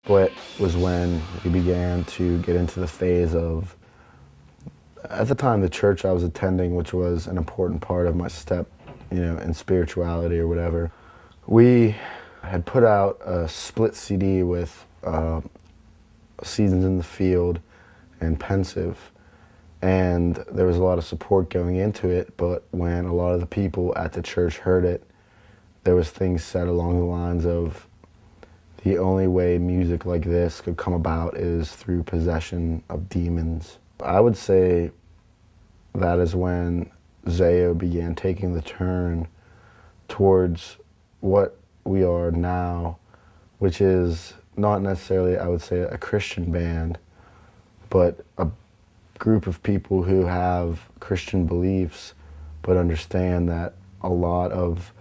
Split was when we began to get into the phase of, at the time, the church I was attending, which was an important part of my step, in spirituality or whatever. We had put out a split CD with Seasons in the Field and Pensive, and there was a lot of support going into it, but when a lot of the people at the church heard it, there was things said along the lines of, the only way music like this could come about is through possession of demons. I would say that is when Zayo began taking the turn towards what we are now, which is not necessarily, I would say, a Christian band, but a group of people who have Christian beliefs, but understand that a lot of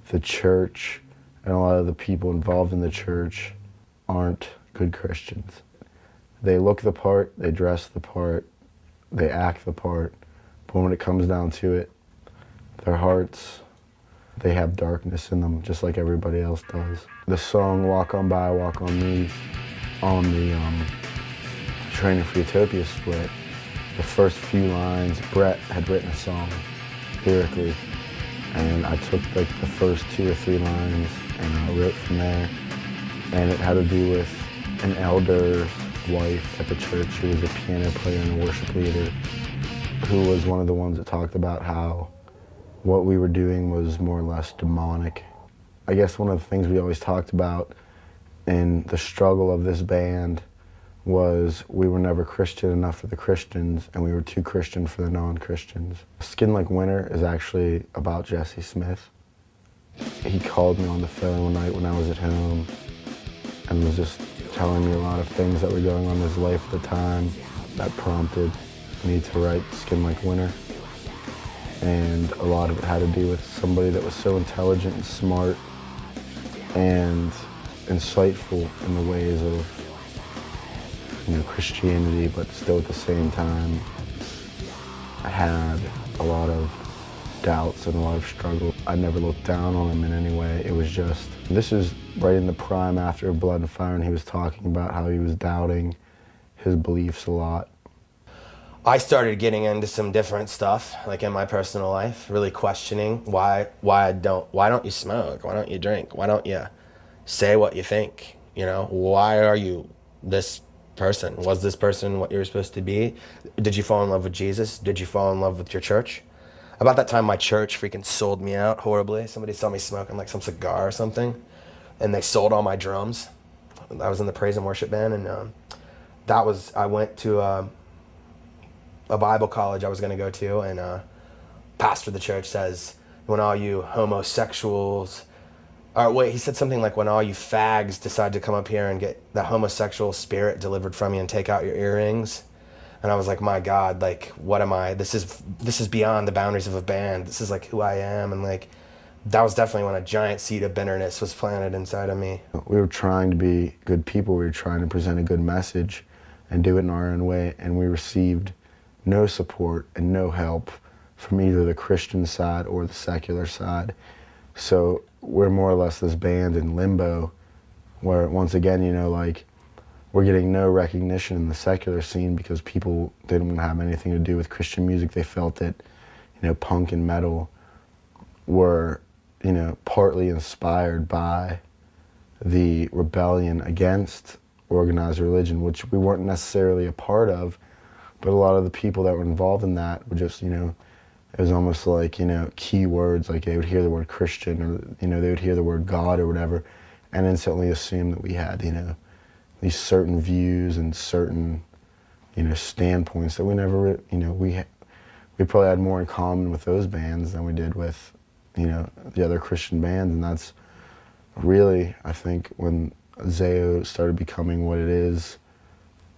the church and a lot of the people involved in the church aren't good Christians. They look the part, they dress the part, they act the part, but when it comes down to it, their hearts, they have darkness in them, just like everybody else does. The song Walk On By, Walk On Me on the Training for Utopia split, the first few lines, Brett had written a song lyrically, and I took like the first 2 or 3 lines and I wrote from there. And it had to do with an elder's wife at the church who was a piano player and a worship leader, who was one of the ones that talked about how what we were doing was more or less demonic. I guess one of the things we always talked about in the struggle of this band was we were never Christian enough for the Christians and we were too Christian for the non-Christians. Skin Like Winter is actually about Jessie Smith. He called me on the phone one night when I was at home and was just telling me a lot of things that were going on in his life at the time that prompted me to write Skin Like Winter. And a lot of it had to do with somebody that was so intelligent and smart and insightful in the ways of Christianity, but still at the same time I had a lot of doubts and a lot of struggle. I never looked down on him in any way. It was just, this is right in the prime after Blood and Fire, and he was talking about how he was doubting his beliefs a lot. I started getting into some different stuff, like in my personal life, really questioning why don't you smoke? Why don't you drink? Why don't you say what you think? Why are you this person? Was this person what you were supposed to be? Did you fall in love with Jesus? Did you fall in love with your church? About that time, my church freaking sold me out horribly. Somebody saw me smoking like some cigar or something, and they sold all my drums. I was in the praise and worship band, and I went to a Bible college I was going to go to, and pastor of the church says, when all you homosexuals, he said something like, when all you fags decide to come up here and get the homosexual spirit delivered from you and take out your earrings. And I was like, my God, like, what am I? This is beyond the boundaries of a band. This is like who I am. And like, that was definitely when a giant seed of bitterness was planted inside of me. We were trying to be good people. We were trying to present a good message and do it in our own way. And we received no support and no help from either the Christian side or the secular side. So we're more or less this band in limbo where, once again, we're getting no recognition in the secular scene because people didn't want to have anything to do with Christian music. They felt that, punk and metal were, partly inspired by the rebellion against organized religion, which we weren't necessarily a part of, but a lot of the people that were involved in that were just, it was almost like, key words, like they would hear the word Christian or, they would hear the word God or whatever, and instantly assume that we had, these certain views and certain, standpoints that we never, we probably had more in common with those bands than we did with, the other Christian bands. And that's really, I think, when Zayo started becoming what it is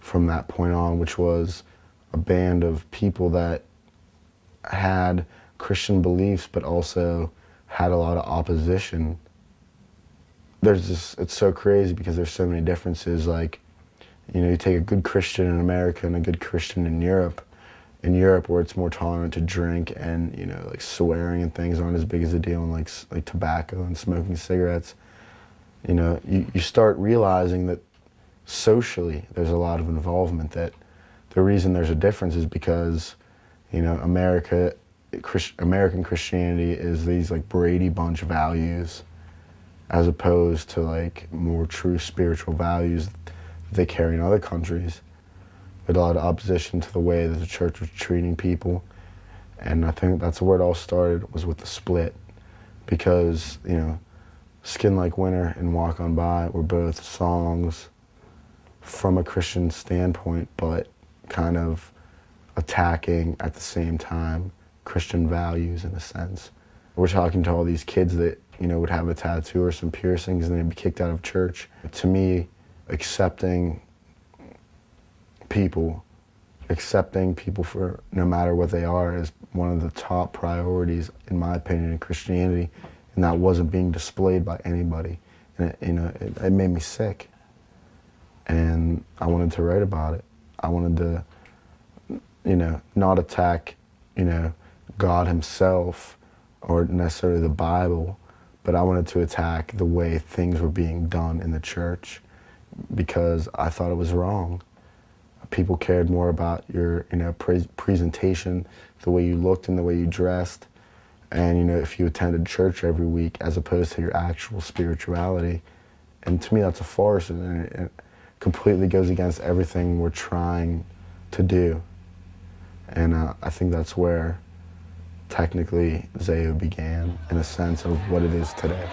from that point on, which was a band of people that had Christian beliefs, but also had a lot of opposition. It's so crazy because there's so many differences. Like, you take a good Christian in America and a good Christian in Europe. In Europe, where it's more tolerant to drink and, like swearing and things aren't as big as a deal, and like tobacco and smoking cigarettes, you start realizing that socially, there's a lot of involvement. That the reason there's a difference is because, you know, American Christianity is these like Brady Bunch values, as opposed to like more true spiritual values that they carry in other countries. With a lot of opposition to the way that the church was treating people. And I think that's where it all started, was with the split. Because, you know, Skin Like Winter and Walk On By were both songs from a Christian standpoint, but kind of attacking at the same time Christian values in a sense. We're talking to all these kids that, you know, would have a tattoo or some piercings and they'd be kicked out of church. To me, accepting people for no matter what they are is one of the top priorities, in my opinion, in Christianity, and that wasn't being displayed by anybody. And it made me sick, and I wanted to write about it. I wanted to, you know, not attack, you know, God himself or necessarily the Bible, but I wanted to attack the way things were being done in the church, because I thought it was wrong. People cared more about your, you know, presentation, the way you looked and the way you dressed, and, you know, if you attended church every week, as opposed to your actual spirituality. And to me, that's a farce, and it completely goes against everything we're trying to do. And I think that's where technically Zeo began, in a sense of what it is today.